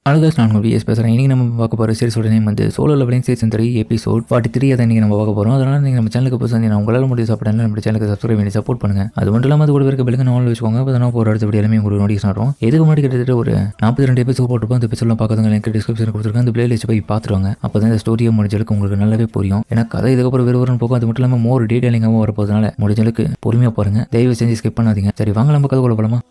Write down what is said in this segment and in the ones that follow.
அழகாக நான் விஎஸ் பேசுகிறேன். இன்றைக்கி நம்ம பார்க்க போகிற சீரிஸோட நேம் வந்து சோலோ லெவலிங் சீசன் 3 எபிசோட் 43 அதை இன்றைக்கி நம்ம பார்க்க போகிறோம். அதனால் நீங்கள் நம்ம சேனலுக்கு புதுசாக நான் உங்களால் முடிவு சாப்பிடலாம் நம்ம சேனலுக்கு சப்ஸ்கிரைப் பண்ணி சப்போர்ட் பண்ணுங்கள். அது மட்டும் இல்லாமல் அது கூட இருக்க பெல்லுக்கு நாள் வச்சுக்கோங்க. அப்போ தான் ஒரு அடுத்த வீடியோ எல்லாமே உங்களுக்கு நோட்டீஸ் ஆகும். இதுக்கு முன்னாடி கிட்டத்தட்ட ஒரு 42 எபிசோட் போட்டுருப்போம். அந்த எபிசோட்லாம் பார்க்கறதுங்க எனக்கு டிஸ்கிரிப்ஷன் கொடுத்துருக்கேன். அந்த பிளேலிஸ்ட் போய் பார்த்துருவாங்க. அப்போ தான் இந்த ஸ்டோரியை முடிஞ்சளுக்கு உங்களுக்கு நல்லாவே புரியும். ஏன்னா கதை இதுக்கப்புறம் வேறு போகும். அது மட்டும் இல்லாமல் மோர் டீட்டெயிலிங்காகவும் வரப்போதுனால முடிஞ்சளுக்கு பொறுமையாக பாருங்கள். தயவு செஞ்சு ஸ்கிப் பண்ணாதீங்க. சரி வாங்க நம்ம கதை கூட போகலாமா?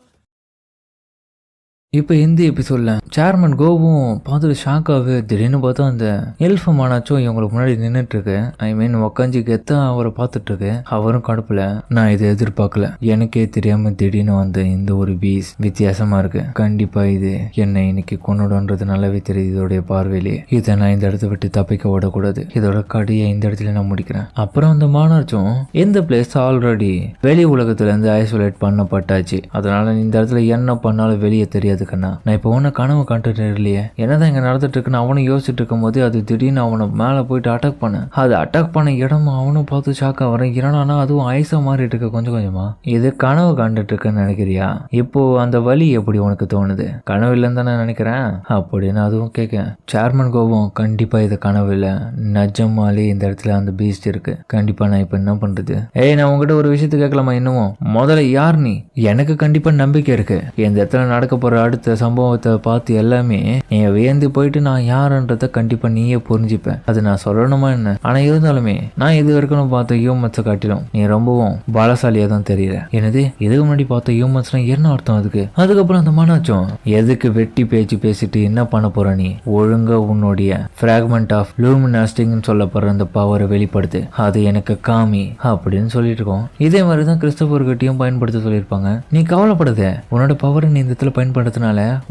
இப்போ இந்த எபிசோடில் சேர்மன் கோவும் பார்த்துட்டு ஷாக்காகவே திடீர்னு பார்த்தா அந்த எல்ஃப் மானாச்சும் இவங்களுக்கு முன்னாடி நின்றுட்டுருக்கு. ஐ மீன் உக்காஞ்சி கெத்தா அவரை பார்த்துட்ருக்கு. அவரும் கடுப்பில் நான் இதை எதிர்பார்க்கல, எனக்கே தெரியாமல் திடீர்னு வந்து இந்த ஒரு பீஸ் வித்தியாசமாக இருக்குது, கண்டிப்பாக இது என்னை இன்னைக்கு கொண்டுடுன்றது நல்லாவே தெரியுது இதோடைய பார்வையிலே. இதை நான் இந்த இடத்த விட்டு தப்பிக்க விடக்கூடாது, இதோட கடையை இந்த இடத்துல நான் முடிக்கிறேன். அப்புறம் அந்த மானாச்சும் இந்த பிளேஸ் ஆல்ரெடி வெளி உலகத்துலேருந்து ஐசோலேட் பண்ணப்பட்டாச்சு, அதனால இந்த இடத்துல என்ன பண்ணாலும் வெளியே தெரியாது. நான் இப்போ ஒன்றும் கனவு காட்டுட்டு இல்லையே, என்னதான் இங்கே நடந்துட்டு இருக்குன்னு அவனும் யோசிச்சுட்டு இருக்கும் போது அது திடீர்னு அவனை மேலே போயிட்டு அட்டாக் பண்ண. அது அட்டாக் பண்ண இடமா அவனும் பார்த்து ஷாக்கா வரேன். என்னன்னா அதுவும் ஐஸா மாறிட்டு இருக்கு கொஞ்சம் கொஞ்சமா. இது கனவு காண்டுட்டு இருக்குன்னு நினைக்கிறியா? இப்போ அந்த வலி எப்படி உனக்கு தோணுது? கனவு இல்லைன்னு தானே நினைக்கிறேன் அப்படின்னு அதுவும் கேட்க. சேர்மன் கோபம் கண்டிப்பா இது கனவு இல்லை, நிஜமாலே இந்த இடத்துல அந்த பீஸ்ட் இருக்கு, கண்டிப்பா நான் இப்போ என்ன பண்றது? நான் உங்ககிட்ட ஒரு விஷயத்த கேட்கலாமா? இன்னமும் முதல்ல யார் நீ? எனக்கு கண்டிப்பா நம்பிக்கை இருக்கு இந்த இடத்துல நடக்க போற அடுத்த சம்பவத்தை பார்த்து எல்லாமே நீ வியந்து போயிட்டு நான் யாருன்றத கண்டிப்பா நீயே புரிஞ்சுப்ப. அது நான் சொல்லணுமா என்ன? ஆனா இருந்தாலுமே நான் இது வரைக்கும் பார்த்த ஹியூமன்ஸை காட்டிலும் நீ ரொம்பவும் பலசாலியா தான் தெரியல. எனது இதுக்கு முன்னாடி பார்த்த ஹியூமன்ஸ்னா என்ன அர்த்தம் அதுக்கு? அதுக்கப்புறம் அந்த மனாச்சும் எதுக்கு வெட்டி பேச்சு பேசிட்டு என்ன பண்ண போற? நீ ஒழுங்கா உன்னுடைய பிராக்மெண்ட் ஆஃப் லூமினாஸ்டிக்னு சொல்லப்படுற அந்த பவரை வெளிப்படுத்து, அது எனக்கு காமி அப்படின்னு சொல்லிட்டு இருக்கோம். இதே மாதிரிதான் கிறிஸ்டோபர் கிட்டையும் பயன்படுத்த சொல்லியிருப்பாங்க. நீ கவலைப்படாத, உன்னோட பவரை நீ இந்த இடத்துல பயன்படுத்தினால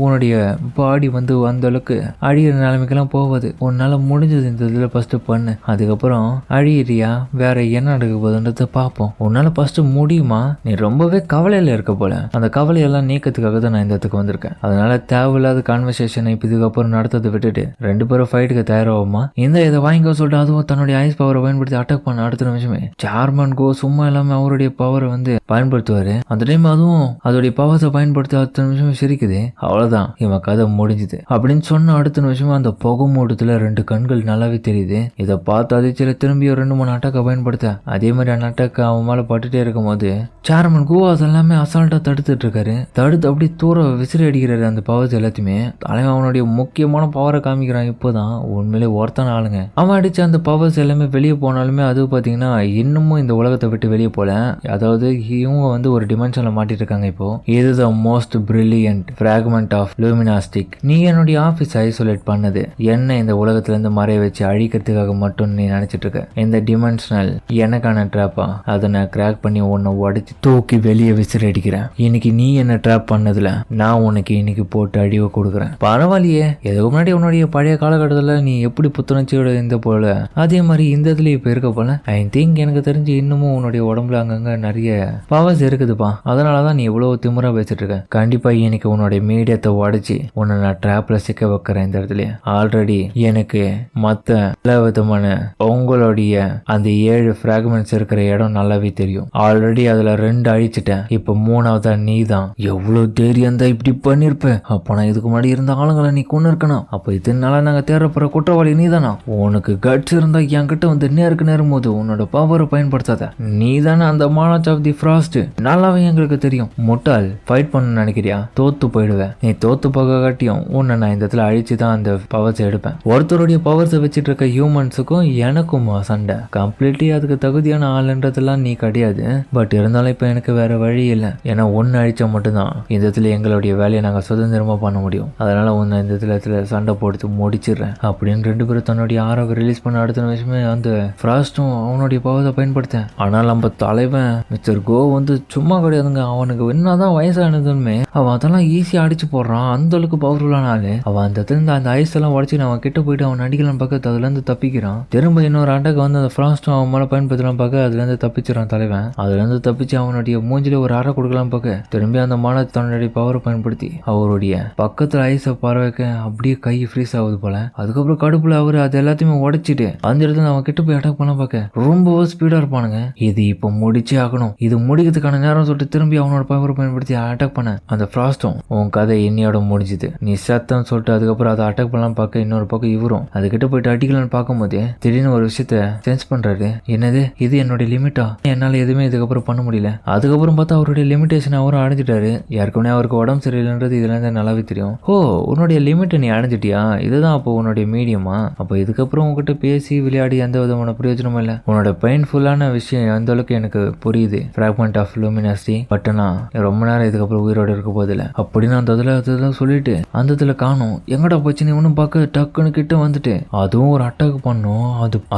உன்னுடைய பாடி வந்து அந்த அளவுக்கு அழியிற நிலைமைக்கெல்லாம் போகுது. உன்னால முடிஞ்சது இந்த இதுல ஃபர்ஸ்ட் பண்ணு, அதுக்கப்புறம் அழியிறியா வேற என்ன நடக்க போகுதுன்றத பார்ப்போம். உன்னால ஃபர்ஸ்ட் முடியுமா? நீ ரொம்பவே கவலையில இருக்க போல, அந்த கவலையெல்லாம் நீக்கத்துக்காக தான் நான் இந்த இடத்துக்கு வந்திருக்கேன். அதனால தேவையில்லாத கான்வர்சேஷனை இப்போ இதுக்கப்புறம் நடத்ததை விட்டுட்டு ரெண்டு பேரும் ஃபைட்டுக்கு தயாராகுமா? இதை வாங்கிக்க சொல்லிட்டு அதுவும் தன்னுடைய ஐஸ் பவரை பயன்படுத்தி அட்டாக் பண்ண அடுத்த நிமிஷமே சேர்மன் கோ சும்மா இல்லாம அவருடைய பவரை வந்து பயன்படுத்துவாரு. அந்த டைம் அதுவும் அதோடைய பவரை பயன்படுத்தி அடுத்த நிமிஷம் சிரிக்குது. அவ்வளவுதான், இவன் கதை முடிஞ்சுது அப்படின்னு சொன்ன அடுத்த நிமிஷமா அந்த புகை மூட்டத்துல ரெண்டு கண்கள் நல்லாவே தெரியுது. இதை பார்த்து அதிர்ச்சியில திரும்பி ஒரு 2-3 அட்டாக்கை பயன்படுத்த அதே மாதிரி அந்த அட்டாக்கை அவன் மேல பட்டுட்டே இருக்கும் போது சேர்மன் கோ அதெல்லாமே அசால்ட்டா தடுத்துட்டு இருக்காரு. தடுத்து அப்படியே தூர விசிறி அடிக்கிறாரு அந்த பவர்ஸ் எல்லாத்தையுமே. தலைவன் அவனுடைய முக்கியமான பவரை காமிக்கிறான். இப்போதான் உண்மையிலே ஒருத்தான ஆளுங்க. அவன் அடிச்ச அந்த பவர்ஸ் எல்லாமே வெளியே போனாலுமே அது பாத்தீங்கன்னா இன்னமும் இந்த உலகத்தை விட்டு வெளியே போல. அதாவது இவங்க வந்து ஒரு டிமென்ஷன்ல மாட்டிட்டு இருக்காங்க. இப்போ இதுதான் மோஸ்ட் பிரில்லியன்ட் பிராக்மெண்ட் ஆஃப் லூமினாஸ்டிக். நீ என்னுடைய ஆபீஸ் ஐசோலேட் பண்ணது என்ன இந்த உலகத்துல இருந்து மறைய வச்சு அழிக்கிறதுக்காக மட்டும் நீ நினைச்சிட்டு இருக்க? இந்த டிமென்ஷனல் எனக்கான ட்ராப்பா? அதை நான் கிராக் பண்ணி உன்னை உடைச்சு தூக்கி வெளியே விசிறி அடிக்கிறேன். இன்னைக்கு நீ என்ன ட்ராப் பண்ணதுல நான் உனக்கு இன்னைக்கு போட்டு அடிவை கொடுக்குறேன். பரவாயில்லையே, எதுக்கு முன்னாடி உன்னுடைய பழைய காலகட்டத்துல நீ எப்படி புத்துணர்ச்சியோட இருந்த போல அதே மாதிரி இந்த இதுல இப்ப இருக்க போல. ஐ திங்க் எனக்கு தெரிஞ்சு இன்னமும் உன்னுடைய உடம்புல அங்கங்க நிறைய பவர்ஸ் இருக்குதுப்பா, அதனாலதான் நீ இவ்வளவு திமிரா பேசிட்டு இருக்க. கண்டிப்பா இன்னைக்கு உன்னுடைய மீடியத்தை உடைச்சு உன்னை நான் ட்ராப்ல சிக்க வைக்கிறேன். இந்த இடத்துல ஆல்ரெடி எனக்கு மத்த எல்லா விதமான உங்களுடைய அந்த 7 பிராக்மெண்ட்ஸ் இருக்கிற இடம் நல்லாவே தெரியும். ஆல்ரெடி அதுல 2 அழிச்சிட்டேன், இப்ப 3வதா நீ தான். எவ்வளவு தைரியம் தான் இப்படி பண்ணிருப்ப? அப்ப நான் இதுக்கு முன்னாடி இருந்த ஆளுங்களை நீ கொண்டு இருக்கணும். அப்ப இதனால நாங்க தேடுற குற்றவாளி நீ தானா? உனக்கு கட்ஸ் இருந்தா என்கிட்ட வந்து நேருக்கு நேரும் போது உன்னோட பவரை பயன்படுத்தாத. நீ தானே அந்த மானாச் ஆஃப் தி ஃப்ராஸ்ட், நல்லாவே எங்களுக்கு தெரியும். முட்டாள், ஃபைட் பண்ண நினைக்கிறியா? தோத்து போயிடுவேன். நீ தோத்து போக காட்டியும் உன்னை நான் இந்த இடத்துல அழிச்சு தான் அந்த பவர்ஸை எடுப்பேன். ஒருத்தருடைய பவர்ஸை வச்சுட்டு இருக்க ஹியூமன்ஸுக்கும் எனக்கும் சண்டை. கம்ப்ளீட்லி அதுக்கு தகுதியான ஆளுன்றதெல்லாம் நீ கிடையாது. பட் இருந்தாலும் இப்ப எனக்கு வேற வழி இல்லை. ஏன்னா ஒன்னு அழிச்சா மட்டும்தான் இந்த இடத்துல எங்களுடைய வேலையை நாங்க சுதந்திரமா பண்ண முடியும். அதனால உன்னை இந்த இடத்துல சண்டை போட்டு முடிச்சிடுறேன் அப்படின்னு 2 பேரும் தன்னுடைய ஆரோவை ரிலீஸ் பண்ண அடுத்த நிமிஷமே அந்த ஃப்ராஸ்டும் அவனுடைய பவர்ஸை பயன்படுத்தேன். ஆனால் நம்ம தலைவன் மிஸ்டர் கோ வந்து சும்மா கிடையாதுங்க. அவனுக்கு என்னதான் வயசானதுமே அவன் அதெல்லாம் ஈஸியா அடிச்சு போடுறான். அந்த அளவுக்கு பவர்ஃபுல்லான ஆளு அவன். அந்த இடத்துல அந்த ஐஸ் எல்லாம் உடச்சு அவன் கிட்ட போயிட்டு அவன் அடிக்கலாம் பார்க்க அதுல இருந்து தப்பிக்கிறான். திரும்ப இன்னொரு அட்டாக் வந்து அந்த ஃப்ராஸ்டும் அவன் மேல பயன்படுத்தலாம் பார்க்க அதுல இருந்து தப்பிச்சிடான் தலைவன். அதுல இருந்து தப்பிச்சு அவனுடைய மூஞ்சில ஒரு அறை கொடுக்கலாம் பார்க்க திரும்பி அந்த மானத்தை தன்னுடைய பவரை பயன்படுத்தி அவருடைய பக்கத்துல ஐஸை பறவைக்க அப்படியே கை ஃப்ரீஸ் ஆகுது போல. அதுக்கப்புறம் கடுப்புல அவரு அது எல்லாத்தையுமே உடைச்சிட்டு அந்த இடத்துல அவன் கிட்ட போய் அட்டாக் பண்ண பார்க்க ரொம்பவே ஸ்பீடா இருப்பானுங்க. இது இப்ப முடிச்சே ஆகணும், இது முடிக்கிறதுக்கான நேரம் சொல்லிட்டு திரும்பி அவனோட பவரை பயன்படுத்தி அட்டாக் பண்ண அந்த ஃப்ராஸ்டும் உன் கதை என்னையோட முடிஞ்சுது. நீ சத்தம் சொல்லிட்டு அதுக்கப்புறம் அதை அட்டாக் பண்ணலாம் பார்க்க இன்னொரு பக்கம் இவரும் அதுக்கிட்ட போயிட்டு அடிக்கலான்னு பார்க்கும்போது திடீர்னு ஒரு விஷயத்த சென்ஸ் பண்றாரு. என்னது இது என்னோட லிமிட்டா? என்னால எதுவுமே இதுக்கப்புறம் பண்ண முடியல. அதுக்கப்புறம் பார்த்தா அவருடைய லிமிடேஷன் அவரும் அடைஞ்சிட்டாரு. ஏற்கனவே அவருக்கு உடம்பு சரியில்லைன்றது இதுல இருந்து நல்லாவே தெரியும். ஓ உன்னுடைய லிமிட்டை நீ அடைஞ்சிட்டியா? இதுதான் அப்போ உன்னுடைய மீடியமா? அப்போ இதுக்கப்புறம் உங்ககிட்ட பேசி விளையாடி எந்த விதமான பிரயோஜனமும் இல்லை. உன்னோட பெயின்ஃபுல்லான விஷயம் எந்த அளவுக்கு எனக்கு புரியுது. Fragment of luminosity. பட் நான் ரொம்ப நேரம் இதுக்கப்புறம் உயிரோடு இருக்க போதில்லை அப்படின்னு அந்த இதில் சொல்லிட்டு அந்த இதில் காணும். எங்கடா போச்சுன்னு ஒன்றும் பார்க்க டக்குன்னு கிட்ட வந்துட்டு அதுவும் ஒரு அட்டாக் பண்ணும்.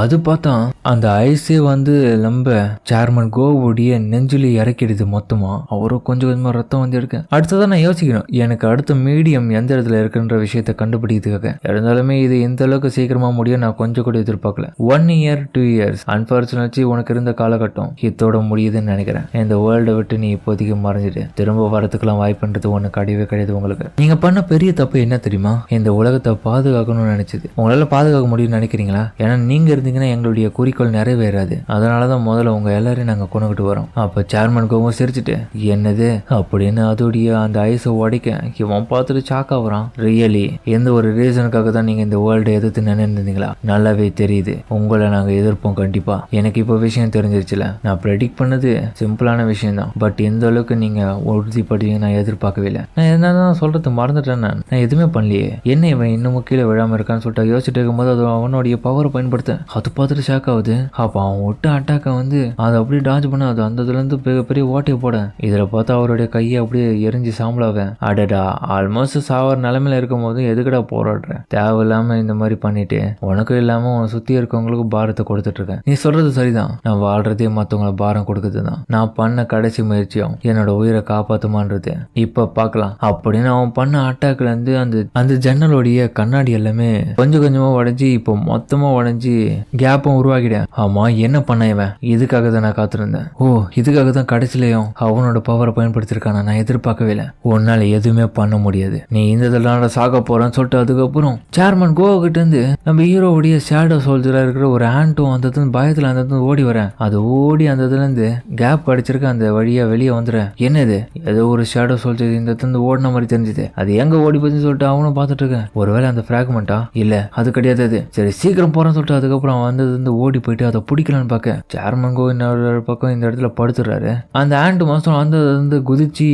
அது பார்த்தா அந்த ஐஸே வந்து நம்ம சேர்மன் கோவுடைய நெஞ்சுலி இறக்கிடுது மொத்தமா. அவரும் கொஞ்சம் கொஞ்சமா ரத்தம் வந்து எடுக்க அடுத்ததான் நான் யோசிக்கணும் எனக்கு அடுத்த மீடியம் எந்த இடத்துல இருக்குன்ற விஷயத்த கண்டுபிடிக்கிறதுக்காக. இருந்தாலுமே இது எந்த அளவுக்கு சீக்கிரமா முடியும் நான் கொஞ்சம் கூட எதிர்பார்க்கல. 1 year 2 years அன்பார்ச்சுனேட்லி உனக்கு இருந்த காலகட்டம் இதோட முடியுதுன்னு நினைக்கிறேன். இந்த வேர்ல்டை விட்டு நீ இப்போதைக்கு மறைஞ்சிட்டு திரும்ப வரதுக்கெல்லாம் வாய்ப்புன்றது ஒன்று கிடையவே கிடையாது உங்களுக்கு. நீங்க பண்ண பெரிய தப்பு என்ன தெரியுமா? இந்த உலகத்தை பாதுகாக்கணும்னு நினைச்சது. உங்களால பாதுகாக்க முடியும்னு நினைக்கிறீங்களா? ஏன்னா நீங்க இருந்தீங்கன்னா எங்களுடைய குறிக்கோள் நிறைவேறாது. அதனாலதான் முதல்ல உங்க எல்லாரையும் நாங்க கொண்டுகிட்டு வரோம். அப்ப சேர்மன் கோவும் சிரிச்சுட்டு என்னது அப்படின்னு அதோடைய அந்த ஐஸை உடைக்க இவன் பார்த்துட்டு ஷாக் ஆகுறான். ரியலி எந்த ஒரு ரீசனுக்காக தான் நீங்க இந்த வேர்ல்டை எதிர்த்து நினைந்தீங்களா? நல்லாவே தெரியுது உங்களை நாங்க எதிர்ப்போம் கண்டிப்பா. எனக்கு இப்போ விஷயம் தெரிஞ்சிருச்சுல. நான் ப்ரெடிக்ட் பண்ணது சிம்பிளான விஷயம் தான். பட் எந்த அளவுக்கு நீங்க உறுதிப்படுவீங்க நான் எதிர்பார்க்கவே இல்லை. நான் என்னதான் சொல்றது மறந்துட்டேன். நான் எதுவுமே பண்ணலையே. என்ன இவன் இன்னமும் கீழே விழாம இருக்கான்னு சொல்லிட்டு யோசிச்சுட்டு இருக்கும்போது அது அவனுடைய பவரை பயன்படுத்த அது பார்த்துட்டு ஷாக் ஆகுது. அப்ப அவன் விட்ட அட்டாக்கை வந்து அதை அப்படியே டான்ஸ் பண்ண அது அந்த இதுல இருந்து பெரிய ஓட்டையை போட இதுல பார்த்தா அவருடைய கையை அப்படியே எரிஞ்சு சாம்பலாவேன். அடடா ஆல்மோஸ்ட் சாவர நிலைமையில இருக்கும் போது எதுக்கடா போராடுற? தேவையில்லாம இந்த மாதிரி பண்ணிட்டு உனக்கும் இல்லாம உன சுத்தி இருக்கவங்களுக்கு பாரத்தை கொடுத்துட்டு இருக்கேன். நீ சொல்றது சரிதான். நான் வாழ்றதே மத்தவங்களை பாரம் கொடுக்குறதுதான். நான் பண்ண கடைசி முயற்சியும் என்னோட உயிரை காப்பாத்துமான்றது இப்ப பாக்கலாம் அப்படின்னு அவன் பண்ண அட்டாக்ல இருந்து அந்த ஜன்னலோடைய கண்ணாடி எல்லாமே கொஞ்சம் கொஞ்சமா உடைஞ்சி இப்போ மொத்தமா உடைஞ்சி கேப்பும் உருவாக்கிட்டேன். ஆமா என்ன பண்ண இவன்? இதுக்காக தான் நான் காத்திருந்தேன். ஓ இதுக்காக தான் கடைசிலையும் அவனோட பவரை பயன்படுத்திருக்கான. நான் எதிர்பார்க்கவே இல்லை. உன்னால எதுவுமே பண்ண முடியாது. நீ இந்த இதெல்லாம் சாக போறேன்னு சொல்லிட்டு அதுக்கப்புறம் சேர்மன் கோவா கிட்ட இருந்து நம்ம ஹீரோவுடைய ஷேடோ சோல்ஜரா இருக்கிற ஒரு ஆண்டோ அந்த பயத்துல அந்த ஓடி வரேன். அது ஓடி அந்த இதுல இருந்து கேப் அடிச்சிருக்க அந்த வழியா வெளியே வந்துடுறேன். என்னது ஏதோ ஒரு ஷேடோ சோல்ஜர் இந்த ஓடின மாதிரி தெரிஞ்சுது. அது எங்க ஓடி போச்சுன்னு சொல்லிட்டு அவனும் பார்த்துட்டு இருக்கேன். ஒருவேளை அந்த பிராக்மெண்டா? இல்ல அது கிடையாது. அது சரி சீக்கிரம் போறேன்னு சொல்லிட்டு அதுக்கப்புறம் வந்து ஓடி போயிட்டு அதை பிடிக்கலான்னு பார்க்க சேர்மன் கோ இன்னொரு பக்கம் இந்த இடத்துல படுத்துறாரு. அந்த ஆண்டு மாசம் அந்த குதிச்சு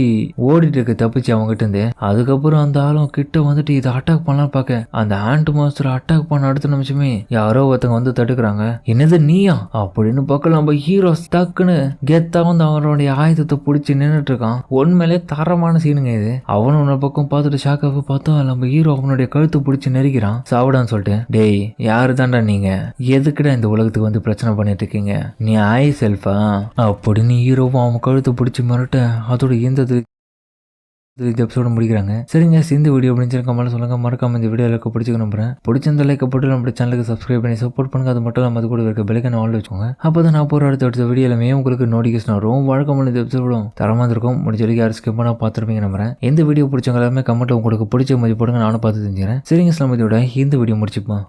ஓடிட்டு இருக்கு தப்பிச்சு அவங்ககிட்ட இருந்து. அதுக்கப்புறம் அந்த ஆளும் கிட்ட வந்துட்டு இதை அட்டாக் பண்ணலாம் பார்க்க அந்த ஆண்ட் மாஸ்டர் அட்டாக் பண்ண அடுத்த நிமிஷமே யாரோ ஒருத்தங்க வந்து தடுக்கிறாங்க. என்னது நீயா அப்படின்னு பார்க்க நம்ம ஹீரோ டக்குன்னு கெத்தா வந்து அவனுடைய ஆயுதத்தை பிடிச்சி நின்றுட்டு இருக்கான். உண்மையிலே தரமான சீனுங்க இது. அவனும் ஒரு பக்கம் பார்த்துட்டு ஷாக்காக பார்த்தா நம்ம ஹீரோ அவனுடைய கழுத்தை பிடிச்சி நெருக்கிறான். சாப்பிடான்னு சொல்லிட்டு டேய் யாரு தாண்டா நீங்க? எதுக்குடா இந்த உலகத்துக்கு வந்து பிரச்சனை பண்ணிட்டு இருக்கீங்க? நீ ஆய் செல்ஃபா அப்படின்னு ஹீரோவும் அவன் கழுத்தை பிடிச்சி மிரட்ட அதோட இந்த எபிசோட முடிக்கிறாங்க. சரிங்க இந்த வீடியோ பிடிச்சிருக்க மாதிரி சொல்லுங்க. மறக்காம இந்த வீடியோ எனக்கு பிடிச்சிக்க நம்புறேன். பிடிச்சிருந்த லைக் போட்டு நம்ம சேனலுக்கு சப்ஸ்கிரைப் பண்ணி சப்போர்ட் பண்ணுங்க. அது மட்டும் இல்லாமல் அது கூட இருக்க பெல்லைக்கான ஆல் வச்சுக்கோங்க. அப்போ நான் போகிற அடுத்த வீடியோ எல்லாமே உங்களுக்கு நோட்டிஃபிகேஷன் வரும். வழக்கமான இந்த எபிசோடும் தரமாக இருக்கும். முடிஞ்ச வரைக்கும் யாரும் ஸ்கிப் பண்ணா பார்த்துருப்பீங்க நம்புறேன். இந்த வீடியோ பிடிச்சவங்க எல்லாமே கமெண்ட் உங்களுக்கு பிடிச்ச மாதிரி போடுங்க. நானும் பார்த்து தெரிஞ்சுக்கிறேன். சரிங்க இதோட இந்த வீடியோ முடிச்சுப்போம்.